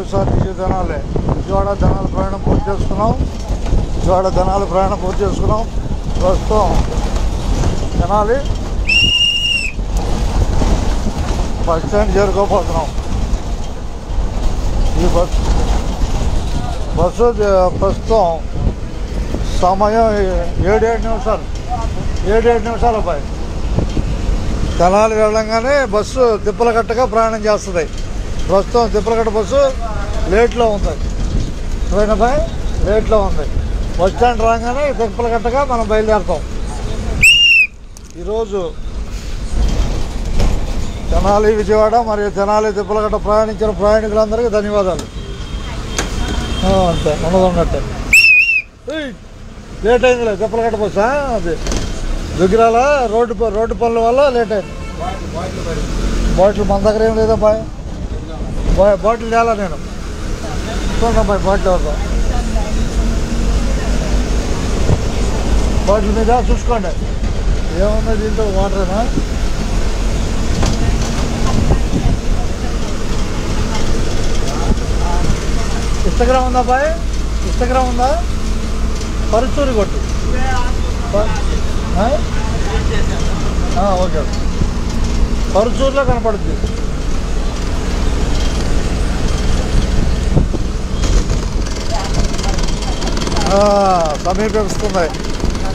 YSRTC Tenali Vijayawada Tenali ప్రయాణం పూర్తి చేసుకున్నాం. విజయవాడ తెనాలి ప్రయాణం పూర్తి చేసుకున్నాం. ప్రస్తుతం తెనాలి బస్ స్టాండ్ చేరుకోపోతున్నాం. ఈ బస్సు ప్రస్తుతం సమయం 7-7 నిమిషాలు అబ్బాయి. తెనాలి వెళ్ళంగానే బస్సు తిప్పలకట్టగా ప్రయాణం చేస్తుంది. ప్రస్తుతం తిప్పలకట్ట బస్సు లేట్లో ఉంది. అబ్బాయి లేట్లో ఉంది. బస్ స్టాండ్ రాగానే తిప్పలకట్టగా మనం బయలుదేరుతాం. ఈరోజు తెనాలి విజయవాడ మరియు తెనాలి తిప్పలకట్ట ప్రయాణించిన ప్రయాణికులందరికీ ధన్యవాదాలు. అంతే ఉన్నదన్నట్టే. Late అయిందిలే Tippalakatta bus. అది దుగ్గిరాల రోడ్డు పనుల వల్ల లేట్ అయింది. బాటిల్ మన దగ్గర ఏం లేదా బాయ్? బాటిల్ తేలా నేను చూడండి బాయ్. బాటిల్ వద్దా? బాటిల్ మీద చూసుకోండి ఏముంది దీంట్లో. వాటరేనా? ఇన్స్టాగ్రామ్ ఉందా బాయ్? ఇన్స్టాగ్రామ్ ఉందా? పరుచూరి కొట్టు. ఓకే పరుచూరులో కనపడుద్ది. సమీపిస్తుంది.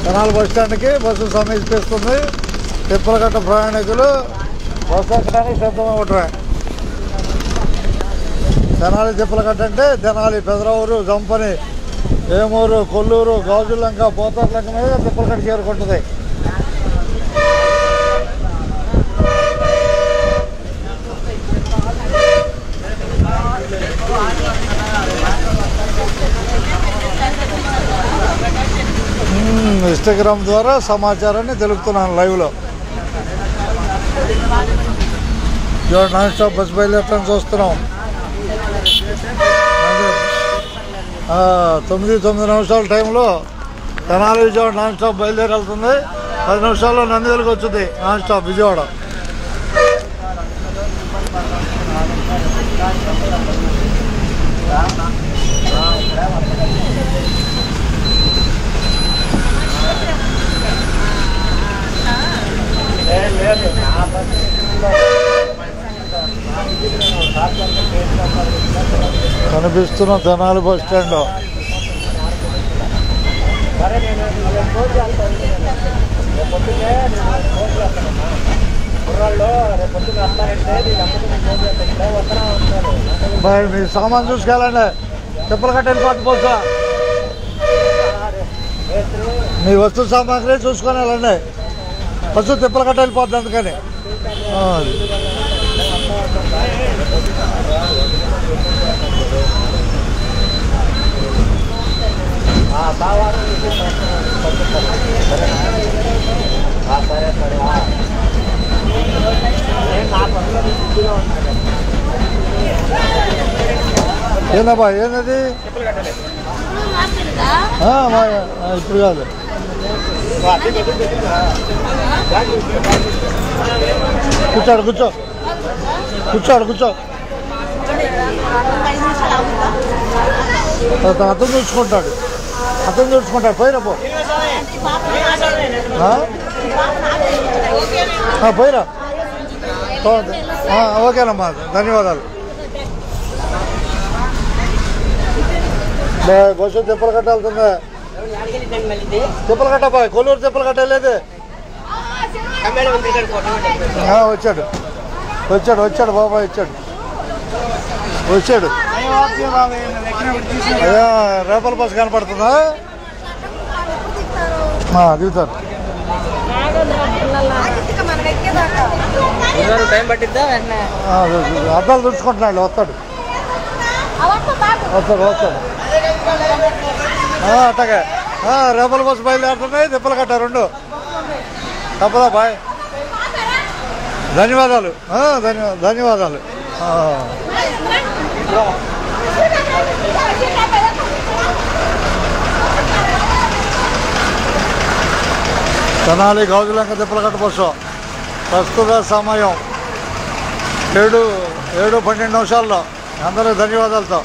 తెనాలి బస్ స్టాండ్కి బస్సు సమీపిస్తుంది. తిప్పలకట్ట ప్రయాణికులు బస్సు ఎక్కడానికి సిద్ధమవుతారు. తెనాలి తిప్పలకట్ట అంటే తెనాలి, పెదరావూరు, జంపని, ఏమూరు, కొల్లూరు, గాజులంక, పోతార్లంక మీద తిప్పలకట్ట చేరుకుంటుంది. ఇన్స్టాగ్రామ్ ద్వారా సమాచారాన్ని తెలుపుతున్నాను లైవ్లో. నాన్ స్టాప్ బస్ బయలుదేరటానికి చూస్తున్నాం. 9 నిమిషాల టైంలో తెనాలి విజయవాడ నాన్ స్టాప్ బయలుదేరి వెళ్తుంది. 10 నిమిషాల్లో నందివెలుగు వచ్చింది నాన్ స్టాప్ విజయవాడ. కనిపిస్తున్న తెనాలి బస్ స్టాండ్. మీ సామాన్ చూసుకెళ్ళండి. తిప్పలకట్ట వెళ్ళిపోతుంది బస్సు. మీ వస్తు సామాగ్రి చూసుకొని వెళ్ళండి. బస్సు తిప్పలకట్ట వెళ్ళిపోతుంది. అందుకని ఏందబ్బా ఏంది? ఇప్పుడు కాదు. కూర్చో. అతను చూసుకుంటాడు. పోయిరా పోయిరా. ఓకేనమ్మా, ధన్యవాదాలు. బస్సు తిప్పలకట్ట వెళ్తుంది. తిప్పలకట్ట బాయ్, కొల్లూరు తిప్పలకట్ట వెళ్ళేది. వచ్చాడు బాబాయ్ వచ్చాడు. అయ్యా రేపల బస్సు కనపడుతుందా? దిగుతారు. అద్దాలు తుడుచుకుంటున్నాడు. వస్తాడు. అట్టగా రేపల బస్సు బయలుదేరుతున్నాయి. తిప్పలకట్ట 2 తప్పదా బాయ్? ధన్యవాదాలు. తెనాలి గాజులంక తిప్పలకట్ట బస్సు. ప్రస్తుత సమయం 7:12 అందరూ ధన్యవాదాలతో